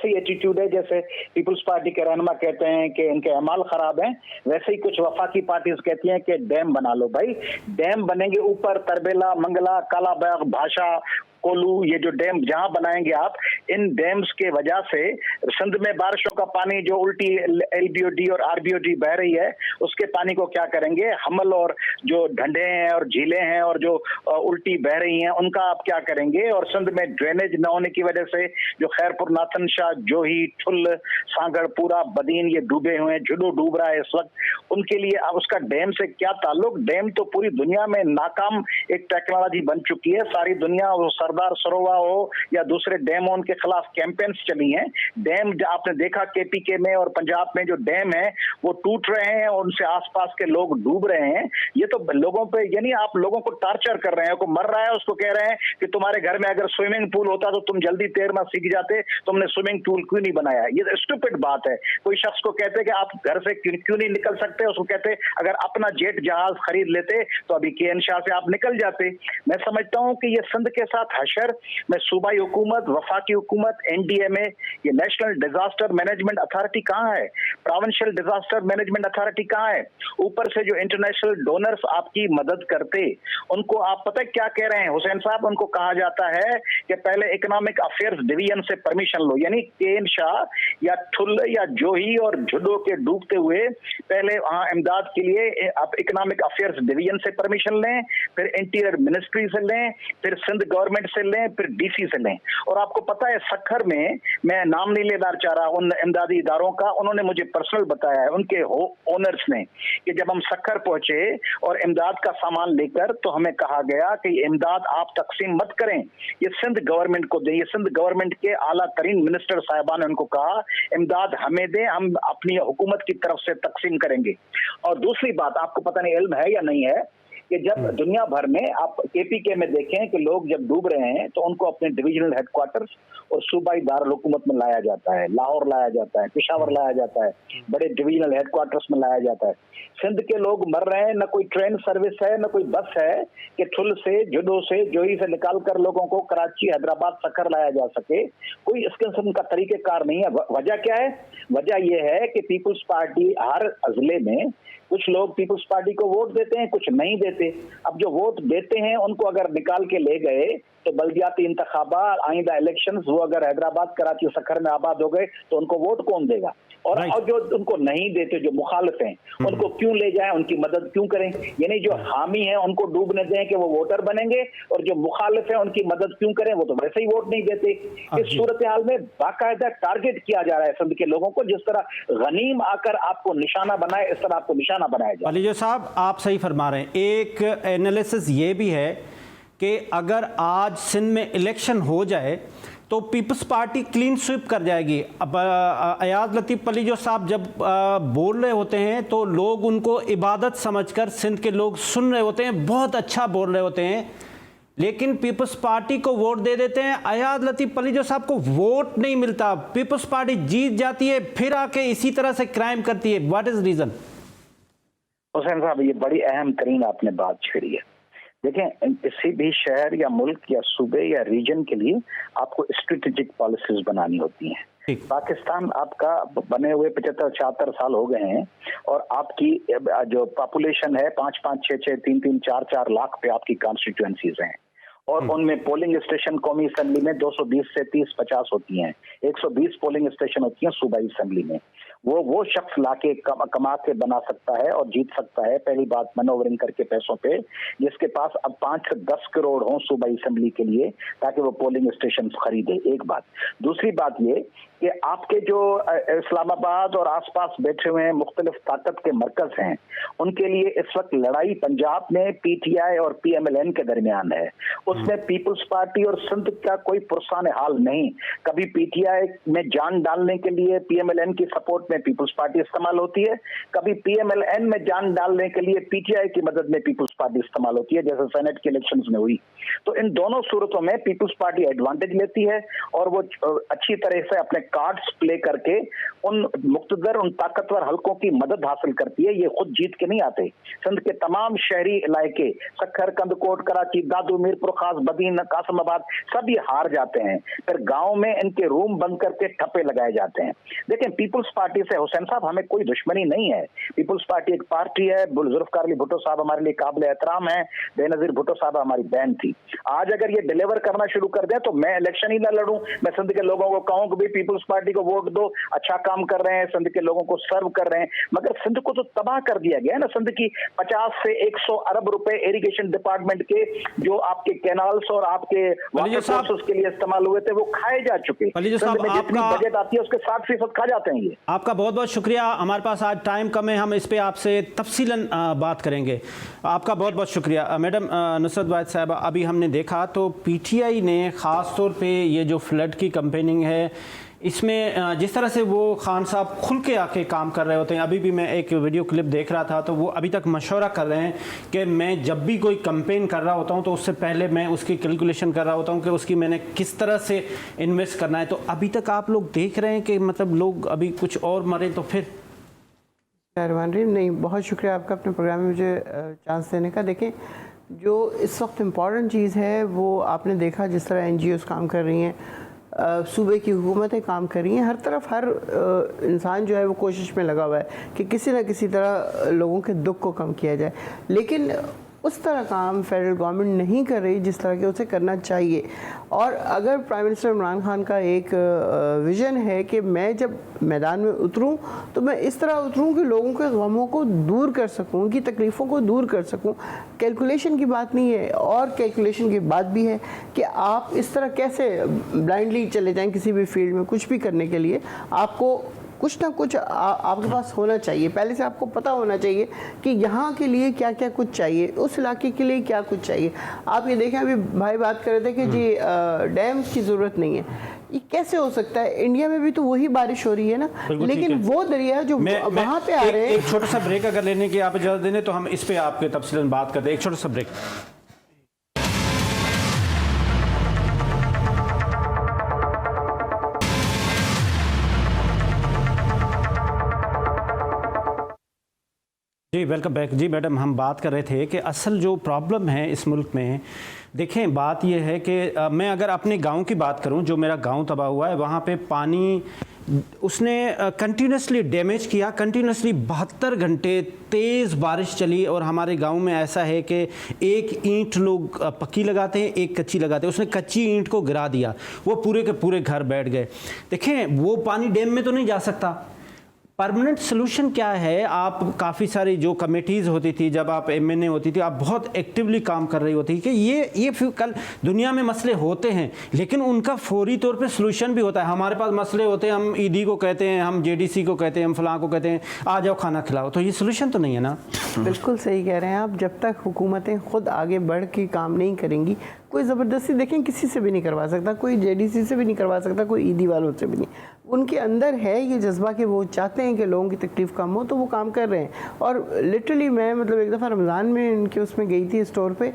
ही एटीट्यूड है जैसे पीपल्स पार्टी के रहनुमा कहते हैं कि इनके अमाल खराब हैं, वैसे ही कुछ वफाकी पार्टीज कहती हैं कि डैम बना लो। भाई डैम बनेंगे ऊपर, तरबेला, मंगला, कालाबाग, भाषा, कोलू, ये जो डैम जहां बनाएंगे आप, इन डैम्स के वजह से सिंध में बारिशों का पानी जो उल्टी एलबीओडी और आरबीओडी बह रही है, उसके पानी को क्या करेंगे? हमल और जो ढंडे हैं और झीलें हैं और जो उल्टी बह रही हैं, उनका आप क्या करेंगे? और सिंध में ड्रेनेज न होने की वजह से जो खैरपुर, नाथन शाह, जोही, ठुल, सांगड़, पूरा बदीन ये डूबे हुए हैं, जुडो डूब रहा है इस वक्त, उनके लिए अब उसका डैम से क्या ताल्लुक? डैम तो पूरी दुनिया में नाकाम एक टेक्नोलॉजी बन चुकी है। सारी दुनिया, वो सरदार सरोवर हो या दूसरे डैम, उनके खिलाफ कैंपेन्स चली हैं। डैम आपने देखा केपीके में और पंजाब में जो डैम है वो टूट रहे हैं और उनसे आसपास के लोग डूब रहे हैं। ये तो लोगों पे, यानी आप लोगों को टार्चर कर रहे हैं। कोई मर रहा है उसको कह रहे हैं कि तुम्हारे घर में अगर स्विमिंग पूल होता तो तुम जल्दी तैरना सीख जाते, तुमने स्विमिंग पूल क्यों नहीं बनाया। ये स्टूपिड बात है। कोई शख्स को कहते हैं कि आप घर से क्यों नहीं निकल सकते, उसको कहते अगर अपना जेट जहाज खरीद लेते तो अभी के शाह से आप निकल जाते। मैं समझता हूं कि ये सिंध के साथ हशर में सूबाई हुकूमत, वफाकी हुकूमत, NDMA, ये नेशनल डिजास्टर मैनेजमेंट अथॉरिटी कहाँ है, प्रोविंशियल डिजास्टर मैनेजमेंट अथॉरिटी कहाँ है, ऊपर से जो इंटरनेशनल डोनर्स आपकी मदद करते, उनको आप पता है क्या कह रहे हैं हुसैन साहब, उनको कहा जाता है कि पहले इकोनॉमिक अफेयर्स डिवीजन से परमिशन लो। यानी के शाह या ठुल या जोही और झुडो के डूबते हुए पहले वहां इमदाद के लिए आप इकोनॉमिक अफेयर्स डिवीजन से परमिशन लें, फिर इंटीरियर मिनिस्ट्री से लें, फिर सिंध गवर्नमेंट से लें, फिर DC से लें। और आपको पता है सक्खर में, मैं नाम नहीं लेना चाह रहा उन इमदादी इदारों का, उन्होंने मुझे पर्सनल बताया है उनके ओनर्स ने कि जब हम सक्खर पहुंचे और इमदाद का सामान लेकर तो हमें कहा गया कि इमदाद आप तकसीम मत करें, ये सिंध गवर्नमेंट को दें। ये सिंध गवर्नमेंट के आला तरीन मिनिस्टर साहिबान ने उनको कहा इमदाद हमें दें, हम अपनी हुकूमत की तरफ से तकसीम करेंगे। और दूसरी बात, आपको पता नहीं इल्म है या नहीं है कि जब दुनिया भर में आप KPK में देखें कि लोग जब डूब रहे हैं तो उनको अपने डिविजनल हेडक्वार्टर्स और सूबाई दारुल हुकूमत में लाया जाता है, लाहौर लाया जाता है, पेशावर लाया जाता है, बड़े डिविजनल हेडक्वार्टर्स में लाया जाता है। सिंध के लोग मर रहे हैं, न कोई ट्रेन सर्विस है, न कोई बस है कि ठुल से, जुडो से, जोई से निकाल कर लोगों को कराची, हैदराबाद, सक्खर लाया जा सके। कोई इसके किस्म का तरीकेकार नहीं है। वजह क्या है? वजह यह है कि पीपुल्स पार्टी हर अजले में कुछ लोग पीपुल्स पार्टी को वोट देते हैं, कुछ नहीं देते। अब जो वोट देते हैं उनको अगर निकाल के ले गए तो बल्दियाती इंतखाबात, आइंदा इलेक्शंस, वो अगर हैदराबाद, कराची, सक्खर में आबाद हो गए तो उनको वोट कौन देगा? और जो उनको नहीं देते, जो मुखालिफ हैं, उनको क्यों ले जाएं, उनकी मदद क्यों करें? यानी जो हामी हैं उनको डूबने दें कि वो वोटर बनेंगे, और जो मुखालिफ हैं उनकी मदद क्यों करें, वो तो वैसे ही वोट नहीं देते। इस सूरत हाल में बाकायदा टारगेट किया जा रहा है सिंध के लोगों को। जिस तरह गनीम आकर आपको निशाना बनाए, इस तरह आपको निशाना बनाया जाए।
अली साहब, आप सही फरमा रहे हैं। एक एनालिसिस ये भी है कि अगर आज सिंध में इलेक्शन हो जाए तो पीपल्स पार्टी क्लीन स्वीप कर जाएगी। अब अयाज लतीफ़ पलीजो साहब जब बोल रहे होते हैं तो लोग उनको इबादत समझकर सिंध के लोग सुन रहे होते हैं, बहुत अच्छा बोल रहे होते हैं, लेकिन पीपल्स पार्टी को वोट दे देते हैं। अयाज लतीफ़ पलीजो साहब को वोट नहीं मिलता, पीपल्स पार्टी जीत जाती है, फिर आके इसी तरह से क्राइम करती है। What is reason?
हुसैन साहब, ये बड़ी अहम तरीन आपने बात छेड़ी है। देखें, किसी भी शहर या मुल्क या सूबे या रीजन के लिए आपको स्ट्रेटेजिक पॉलिसीज बनानी होती हैं। पाकिस्तान आपका बने हुए 75-76 साल हो गए हैं और आपकी जो पॉपुलेशन है 5-5, 6-6, 3-3, 4-4 लाख पे आपकी कॉन्स्टिट्यूएंसीज हैं, और उनमें पोलिंग स्टेशन कौमी असेंबली में 220 से 30-50 होती हैं, 120 पोलिंग स्टेशन होती हैं सूबाई असेंबली में। वो शख्स लाके कमा के बना सकता है और जीत सकता है, पहली बात, मैनोवरिंग करके पैसों पे, जिसके पास अब 5 से 10 करोड़ हो सूबाई असेंबली के लिए ताकि वो पोलिंग स्टेशन खरीदे। एक बात। दूसरी बात ये कि आपके जो इस्लामाबाद और आसपास बैठे हुए हैं मुख्तलिफ ताकत के मरकज हैं, उनके लिए इस वक्त लड़ाई पंजाब में PTI और PMLN के दरमियान है। उसमें पीपल्स पार्टी और सिंध का कोई पुरसान हाल नहीं। कभी PTI में जान डालने के लिए PMLN की सपोर्ट में पीपल्स पार्टी इस्तेमाल होती है, कभी PMLN में जान डालने के लिए PTI की मदद में पीपल्स पार्टी इस्तेमाल होती है, जैसे सेनेट के इलेक्शंस में हुई। तो इन दोनों सूरतों में पीपल्स पार्टी एडवांटेज लेती है और वो अच्छी तरह से अपने कार्ड्स प्ले करके उन मुक्तदर, उन ताकतवर हलकों की मदद हासिल करती है। ये खुद जीत के नहीं आते। सिंध के तमाम शहरी इलाके, सक्खर, कंदकोट, कराची, दादू, मीरपुर खास, बदीन, कासमाबाद, सब ये हार जाते हैं। फिर गांव में इनके रूम बंद करके ठप्पे लगाए जाते हैं। देखें, पीपल्स पार्टी से हुसैन साहब हमें कोई दुश्मनी नहीं है। पीपल्स पार्टी एक पार्टी है। जुल्फकार अली भुट्टो साहब हमारे लिए काबिल एहतराम है, बेनजीर भुट्टो साहब हमारी बहन थी। आज अगर ये डिलीवर करना शुरू कर दें तो मैं इलेक्शन ही ना लड़ूं, मैं सिंध के लोगों को कहूं कि भाई पीपल्स पार्टी को वोट दो, अच्छा काम कर रहे हैं, सिंध के लोगों को सर्व कर रहे हैं। मगर सिंध को तो तबाह कर दिया गया है ना। सिंध की 50 से 100 अरब रुपए इरिगेशन डिपार्टमेंट के जो आपके कैनाल्स और आपके वाटर सोर्सेस के लिए इस्तेमाल हुए थे वो खाए जा चुके। जितनी बजट आती है उसके 60% खा जाते हैं ये।
आपका बहुत बहुत शुक्रिया। हमारे पास आज टाइम कम है, हम इस पे आपसे तफसीलन बात करेंगे। आपका बहुत बहुत शुक्रिया। मैडम नुसरत वाहिद साहबा, अभी हमने देखा तो PTI ने ख़ास तौर पे ये जो फ्लड की कैंपेनिंग है इसमें जिस तरह से वो खान साहब खुल के आके काम कर रहे होते हैं, अभी भी मैं एक वीडियो क्लिप देख रहा था तो वो अभी तक मशवरा कर रहे हैं कि मैं जब भी कोई कैंपेन कर रहा होता हूं तो उससे पहले मैं उसकी कैलकुलेशन कर रहा होता हूं कि उसकी मैंने किस तरह से इन्वेस्ट करना है। तो अभी तक आप लोग देख रहे हैं कि मतलब लोग अभी कुछ और मरे तो फिर
नहीं, बहुत शुक्रिया आपका अपने प्रोग्राम में मुझे चांस देने का। देखें, जो इस वक्त इम्पॉर्टेंट चीज़ है वो आपने देखा जिस तरह NGOs काम कर रही हैं, सूबे की हुकूमतें काम कर रही हैं, हर तरफ हर इंसान जो है वो कोशिश में लगा हुआ है कि किसी न किसी तरह लोगों के दुख को कम किया जाए, लेकिन उस तरह काम फेडरल गवर्नमेंट नहीं कर रही जिस तरह के उसे करना चाहिए। और अगर प्राइम मिनिस्टर इमरान खान का एक विज़न है कि मैं जब मैदान में उतरूं तो मैं इस तरह उतरूं कि लोगों के गमों को दूर कर सकूं, उनकी तकलीफ़ों को दूर कर सकूं, कैलकुलेशन की बात नहीं है और कैलकुलेशन की बात भी है कि आप इस तरह कैसे ब्लाइंडली चले जाएं किसी भी फील्ड में कुछ भी करने के लिए। आपको कुछ ना कुछ आपके पास होना चाहिए, पहले से आपको पता होना चाहिए कि यहाँ के लिए क्या क्या कुछ चाहिए, उस इलाके के लिए क्या कुछ चाहिए। आप ये देखें, अभी भाई बात कर रहे थे कि जी डैम्स की ज़रूरत नहीं है, ये कैसे हो सकता है? इंडिया में भी तो वही बारिश हो रही है ना, लेकिन वो दरिया जो वहाँ पे आ रहे हैं।
एक छोटा सा ब्रेक अगर लेने की आप इजाज़त दें तो हम इस पे आपके तफसीलन बात करते हैं। एक छोटा सा ब्रेक। जी वेलकम बैक। जी मैडम, हम बात कर रहे थे कि असल जो प्रॉब्लम है इस मुल्क में, देखें बात यह है कि मैं अगर अपने गांव की बात करूं, जो मेरा गांव तबाह हुआ है वहां पे पानी उसने कंटिन्यूसली डैमेज किया। कंटिन्यूसली 72 घंटे तेज़ बारिश चली और हमारे गांव में ऐसा है कि एक ईंट लोग पक्की लगाते हैं, एक कच्ची लगाते हैं। उसने कच्ची ईंट को गिरा दिया, वो पूरे के पूरे घर बैठ गए। देखें, वो पानी डैम में तो नहीं जा सकता। परमानेंट सोल्यूशन क्या है? आप काफ़ी सारी जो कमेटीज़ होती थी, जब आप MNA होती थी, आप बहुत एक्टिवली काम कर रही होती कि ये कल दुनिया में मसले होते हैं लेकिन उनका फौरी तौर पे सोल्यूशन भी होता है। हमारे पास मसले होते हैं, हम ईडी को कहते हैं, हम JDC को कहते हैं, हम फलां को कहते हैं आ जाओ खाना खिलाओ, तो ये सोल्यूशन तो नहीं है ना।
बिल्कुल सही कह रहे हैं आप। जब तक हुकूमतें खुद आगे बढ़ के काम नहीं करेंगी, कोई ज़बरदस्ती देखें किसी से भी नहीं करवा सकता, कोई JDC से भी नहीं करवा सकता, कोई ईदी वालों से भी नहीं। उनके अंदर है ये जज्बा कि वो चाहते हैं कि लोगों की तकलीफ़ कम हो, तो वो काम कर रहे हैं। और लिटरली मैं मतलब एक दफ़ा रमज़ान में इनके उसमें गई थी स्टोर पे,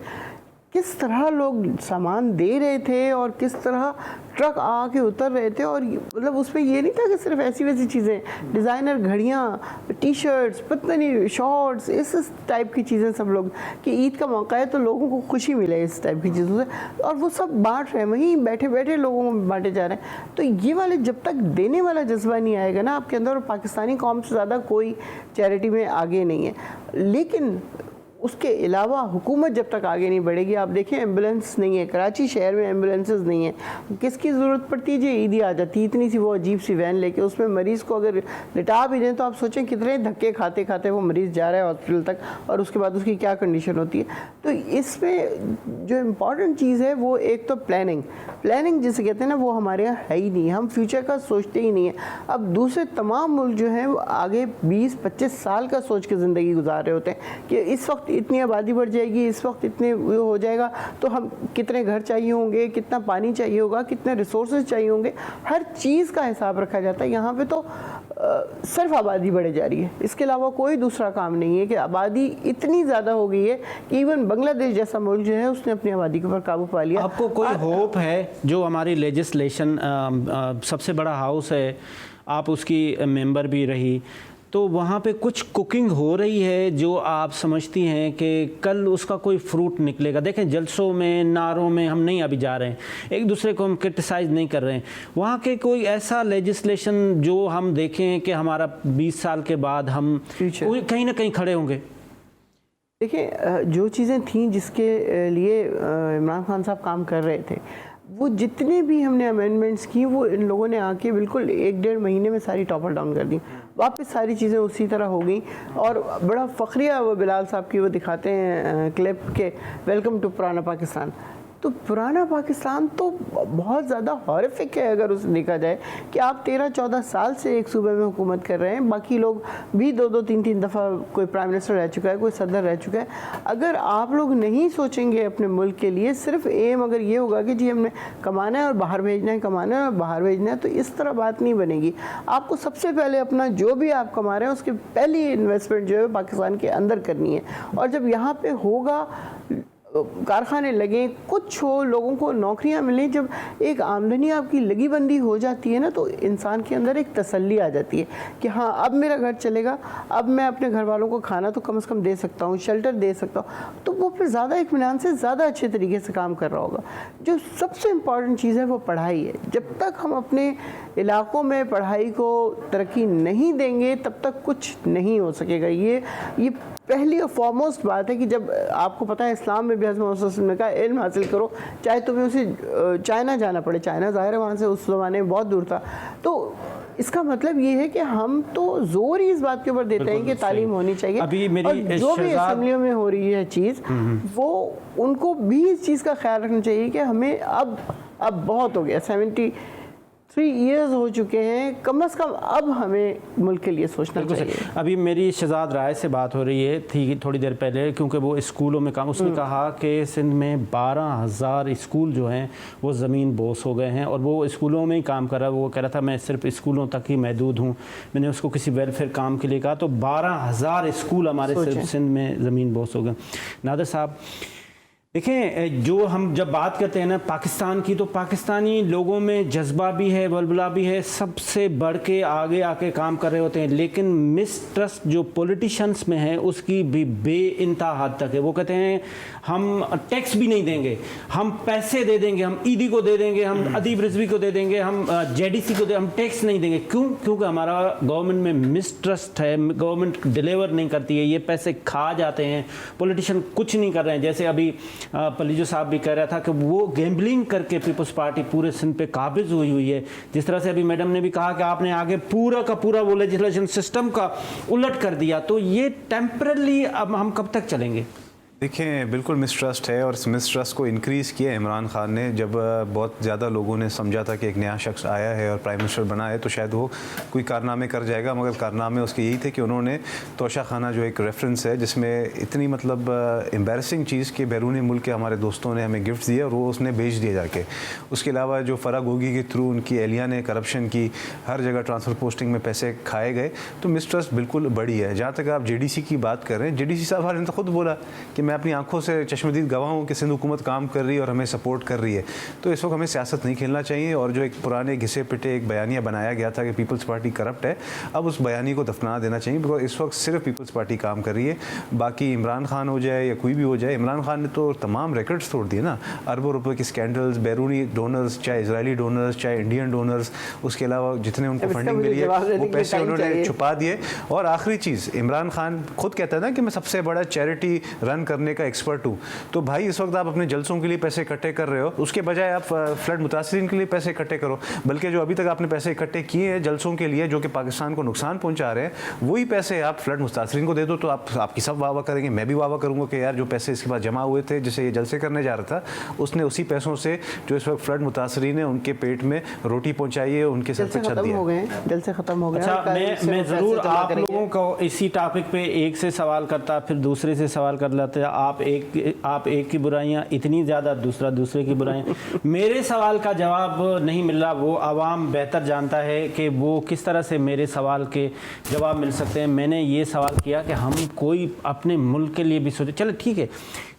किस तरह लोग सामान दे रहे थे और किस तरह ट्रक आके उतर रहे थे। और मतलब उसमें ये नहीं था कि सिर्फ ऐसी वैसी चीज़ें, डिज़ाइनर घड़ियाँ, T-शर्ट्स, पता नहीं शॉर्ट्स, इस टाइप की चीज़ें सब लोग, कि ईद का मौका है तो लोगों को खुशी मिले इस टाइप की चीज़ों से, और वो सब बांट रहे हैं, वहीं बैठे बैठे लोगों को बांटे जा रहे हैं। तो ये वाले जब तक देने वाला जज्बा नहीं आएगा ना आपके अंदर, और पाकिस्तानी कौम से ज़्यादा कोई चैरिटी में आगे नहीं है, लेकिन उसके अलावा हुकूमत जब तक आगे नहीं बढ़ेगी, आप देखें एम्बुलेंस नहीं है, कराची शहर में एम्बुलेंसेस नहीं है। किसकी ज़रूरत पड़ती है? जी ईदी आ जाती है, इतनी सी वो अजीब सी वैन लेके, उसमें मरीज़ को अगर लिटा भी दें तो आप सोचें कितने धक्के खाते खाते वो मरीज़ जा रहा है हॉस्पिटल तक, और उसके बाद उसकी क्या कंडीशन होती है। तो इसमें जो इम्पॉर्टेंट चीज़ है वो एक तो प्लानिंग जिसे कहते हैं ना, वो हमारे यहाँ है ही नहीं, हम फ्यूचर का सोचते ही नहीं है। अब दूसरे तमाम मुल्क जो हैं वो आगे 20-25 साल का सोच के ज़िंदगी गुजार रहे होते हैं कि इस वक्त इतनी आबादी बढ़ जाएगी, इस वक्त इतने हो जाएगा, तो हम कितने घर चाहिए होंगे, कितना पानी चाहिए होगा, कितने रिसोर्सेज चाहिए होंगे, हर चीज़ का हिसाब रखा जाता है। यहाँ पे तो सिर्फ आबादी बढ़े जा रही है, इसके अलावा कोई दूसरा काम नहीं है कि आबादी इतनी ज़्यादा हो गई है कि इवन बांग्लादेश जैसा मुल्क जो है उसने अपनी आबादी के ऊपर काबू पा लिया।
आपको कोई होप है? जो हमारी लेजिस्लेशन सबसे बड़ा हाउस है, आप उसकी मेंबर भी रही, तो वहाँ पे कुछ कुकिंग हो रही है जो आप समझती हैं कि कल उसका कोई फ्रूट निकलेगा? देखें, जलसों में, नारों में हम नहीं अभी जा रहे हैं, एक दूसरे को हम क्रिटिसाइज़ नहीं कर रहे हैं। वहाँ के कोई ऐसा लेजिस्लेशन जो हम देखें कि हमारा 20 साल के बाद हम कहीं ना कहीं खड़े होंगे?
देखिए, जो चीज़ें थीं जिसके लिए इमरान खान साहब काम कर रहे थे, वो जितने भी हमने अमेंडमेंट्स की, वो इन लोगों ने आके बिल्कुल 1-1.5 महीने में सारी टॉपर डाउन कर दी, वापस सारी चीज़ें उसी तरह हो गई। और बड़ा फ़ख्रिया वो बिलाल साहब की वो दिखाते हैं क्लिप के, वेलकम टू पुराना पाकिस्तान। तो पुराना पाकिस्तान तो बहुत ज़्यादा हॉरिफिक है अगर उसे देखा जाए कि आप 13-14 साल से एक सूबे में हुकूमत कर रहे हैं, बाकी लोग भी 2-2, 3-3 दफ़ा कोई प्राइम मिनिस्टर रह चुका है, कोई सदर रह चुका है। अगर आप लोग नहीं सोचेंगे अपने मुल्क के लिए, सिर्फ एम अगर ये होगा कि जी हमने कमाना है और बाहर भेजना है, कमाना है और बाहर भेजना है, तो इस तरह बात नहीं बनेगी। आपको सबसे पहले अपना जो भी आप कमा रहे हैं उसकी पहली इन्वेस्टमेंट जो है पाकिस्तान के अंदर करनी है, और जब यहाँ पे होगा, कारखाने लगे, कुछ हो, लोगों को नौकरियां मिलें, जब एक आमदनी आपकी लगी बंदी हो जाती है ना, तो इंसान के अंदर एक तसल्ली आ जाती है कि हाँ अब मेरा घर चलेगा, अब मैं अपने घर वालों को खाना तो कम से कम दे सकता हूँ, शेल्टर दे सकता हूँ, तो वो फिर ज़्यादा इत्मीनान से ज़्यादा अच्छे तरीके से काम कर रहा होगा। जो सबसे इम्पॉर्टेंट चीज़ है वो पढ़ाई है। जब तक हम अपने इलाक़ों में पढ़ाई को तरक्की नहीं देंगे तब तक कुछ नहीं हो सकेगा। ये पहली और फॉरमोस्ट बात है कि जब आपको पता है इस्लाम में भी हज़रत मोहम्मद सल्लल्लाहु अलैहि वसल्लम ने कहा इल्म हासिल करो, चाहे तुम्हें उसे चाइना जाना पड़े। चाइना ज़ाहिर है वहाँ से उस ज़माने में बहुत दूर था। तो इसका मतलब ये है कि हम तो जोर ही इस बात के ऊपर देते हैं कि तालीम होनी चाहिए।
अभी मेरी
और जो भी असम्बलियों में हो रही है चीज़, वो उनको भी इस चीज़ का ख्याल रखना चाहिए कि हमें अब बहुत हो गया, 73 ईयर्स हो चुके हैं, कम से कम अब हमें मुल्क के लिए सोचना चाहिए।
अभी मेरी शहजाद राय से बात हो रही है थी थोड़ी देर पहले, क्योंकि वो स्कूलों में काम, उसने कहा कि सिंध में 12,000 स्कूल जो हैं वो ज़मीन बोस हो गए हैं, और वो स्कूलों में ही काम कर रहा है। वो कह रहा था मैं सिर्फ स्कूलों तक ही महदूद हूँ। मैंने उसको किसी वेलफेयर काम के लिए कहा तो 12,000 स्कूल हमारे सिर्फ सिंध में ज़मीन बोस हो गए। नादर साहब देखें, जो हम जब बात करते हैं ना पाकिस्तान की, तो पाकिस्तानी लोगों में जज्बा भी है, बलबला भी है, सबसे बढ़ के आगे आके काम कर रहे होते हैं, लेकिन मिसट्रस्ट जो पॉलिटिशियंस में है उसकी भी बेइंतहा हद तक है। वो कहते हैं हम टैक्स भी नहीं देंगे, हम पैसे दे देंगे, हम ईदी को दे देंगे, हम अदीब रिजवी को दे देंगे, हम जेडीसी को दे, हम टैक्स नहीं देंगे। क्यों? क्योंकि हमारा गवर्नमेंट में मिसट्रस्ट है, गवर्नमेंट डिलीवर नहीं करती है, ये पैसे खा जाते हैं, पॉलिटिशियन कुछ नहीं कर रहे हैं। जैसे अभी पलीजो साहब भी कह रहा था कि वो गैम्बलिंग करके पीपल्स पार्टी पूरे सिंध पे काबिज हुई है। जिस तरह से अभी मैडम ने भी कहा कि आपने आगे पूरा का पूरा वो लेजिस्लेशन सिस्टम का उलट कर दिया, तो ये टेम्परली अब हम कब तक चलेंगे?
देखें, बिल्कुल मिसट्रस्ट है, और इस मिसट्रस्ट को इंक्रीज़ किया इमरान खान ने। जब बहुत ज़्यादा लोगों ने समझा था कि एक नया शख्स आया है और प्राइम मिनिस्टर बना है तो शायद वो कोई कारनामे कर जाएगा, मगर कारनामे उसके यही थे कि उन्होंने तोशा खाना जो एक रेफरेंस है जिसमें इतनी मतलब एम्बैरसिंग चीज़ के बैरूनी मुल्क के हमारे दोस्तों ने हमें गिफ्ट दिए और वो उसने बेच दिए जाके। उसके अलावा जो फराग होगी के थ्रू उनकी एहलिया ने करप्शन की, हर जगह ट्रांसफ़र पोस्टिंग में पैसे खाए गए, तो मिसट्रस्ट बिल्कुल बड़ी है। जहाँ तक आप JDC की बात कर रहे हैं, JDC साहब ने तो खुद बोला कि मैं अपनी आंखों से चश्मदीद गवाह हूँ कि सिंध हुकूमत काम कर रही है और हमें सपोर्ट कर रही है। तो इस वक्त हमें सियासत नहीं खेलना चाहिए, और जो एक पुराने घिसे पिटे एक बयानिया बनाया गया था कि पीपल्स पार्टी करप्ट है, अब उस बयानी को दफना देना चाहिए, बिकॉज इस वक्त सिर्फ पीपल्स पार्टी काम कर रही है। बाकी इमरान खान हो जाए या कोई भी हो जाए, इमरान खान ने तो तमाम रिकॉर्ड्स तोड़ दिए ना, अरबों रुपए के स्कैंडल्स, बैरूनी डोनर्स, चाहे इजरायली डोनर्स चाहे इंडियन डोनर्स, उसके अलावा जितने उनको फंडिंग मिली है वो पैसे उन्होंने छुपा दिए। और आखिरी चीज़, इमरान खान खुद कहता है ना कि मैं सबसे बड़ा चैरिटी रन करने का एक्सपर्ट हूँ। तो भाई इस वक्त आप अपने जलसों के लिए पैसे इकट्ठे कर रहे हो, उसके बजाय आप फ्लड मुतासरीन के लिए पैसे इकट्ठे करो। बल्कि जो अभी तक आपने पैसे इकट्ठे किए हैं जलसों के लिए जो कि पाकिस्तान को नुकसान पहुंचा रहे हैं, वही पैसे आप फ्लड मुतासरीन को दे दो, तो आपकी सब वाह वाह करेंगे, मैं भी वाह वाह करूँगा कि यार जो पैसे इसके पास जमा हुए थे जिसे ये जलसे करने जा रहा था, उसने उसी पैसों से जो इस वक्त फ्लड मुतासरीन है उनके पेट में रोटी पहुँचाई है, उनके सर पर छत दिया।
जलसे खत्म हो गए।
अच्छा, मैं ज़रूर आप लोगों को इसी टॉपिक पे एक से सवाल करता, फिर दूसरे से सवाल कर लेते, आप एक की बुराइयां इतनी ज़्यादा, दूसरा दूसरे की बुराइयां। मेरे सवाल का जवाब नहीं मिल रहा, वो आवाम बेहतर जानता है कि वो किस तरह से मेरे सवाल के जवाब मिल सकते हैं। मैंने ये सवाल किया कि हम कोई अपने मुल्क के लिए भी सोचे। चलो ठीक है,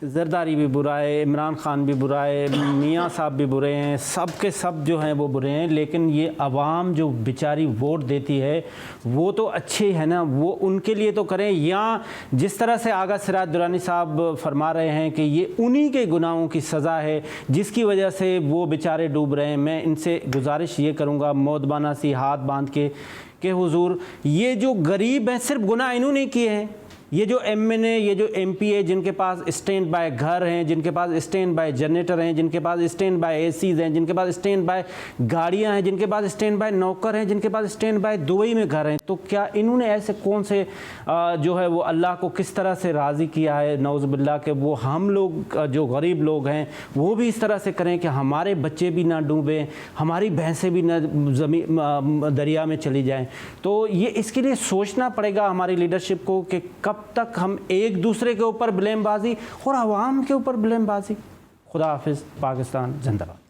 जरदारी भी बुरा है, इमरान खान भी बुरा है, मियाँ साहब भी बुरे हैं, सब के सब जो हैं वो बुरे हैं, लेकिन ये आवाम जो बेचारी वोट देती है वो तो अच्छे है ना, वो उनके लिए तो करें। या जिस तरह से आगा सिराज दुरानी साहब फरमा रहे हैं कि ये उन्हीं के गुनाहों की सज़ा है जिसकी वजह से वो बेचारे डूब रहे हैं, मैं इनसे गुजारिश ये करूँगा मौदबाना सी हाथ बांध के कि हुजूर ये जो गरीब हैं सिर्फ गुनाह इन्होंने किए हैं, ये जो MNA, ये जो MPA जिनके पास स्टैंड बाय घर हैं, जिनके पास स्टैंड बाय जनरेटर हैं, जिनके पास स्टैंड बाय ACs हैं, जिनके पास स्टैंड बाय गाड़ियां हैं, जिनके पास स्टैंड बाय नौकर हैं, जिनके पास स्टैंड बाय दुबई में घर हैं, तो क्या इन्होंने ऐसे कौन से जो है वो अल्लाह को किस तरह से राज़ी किया है नौज़ुबिल्लाह के वो हम लोग जो गरीब लोग हैं वो भी इस तरह से करें कि हमारे बच्चे भी ना डूबें, हमारी भैंसें भी ना दरिया में चली जाएं। तो ये इसके लिए सोचना पड़ेगा हमारी लीडरशिप को कि कब तक हम एक दूसरे के ऊपर ब्लेमबाजी और आवाम के ऊपर ब्लेमबाजी। खुदा हाफिज़। पाकिस्तान जिंदाबाद।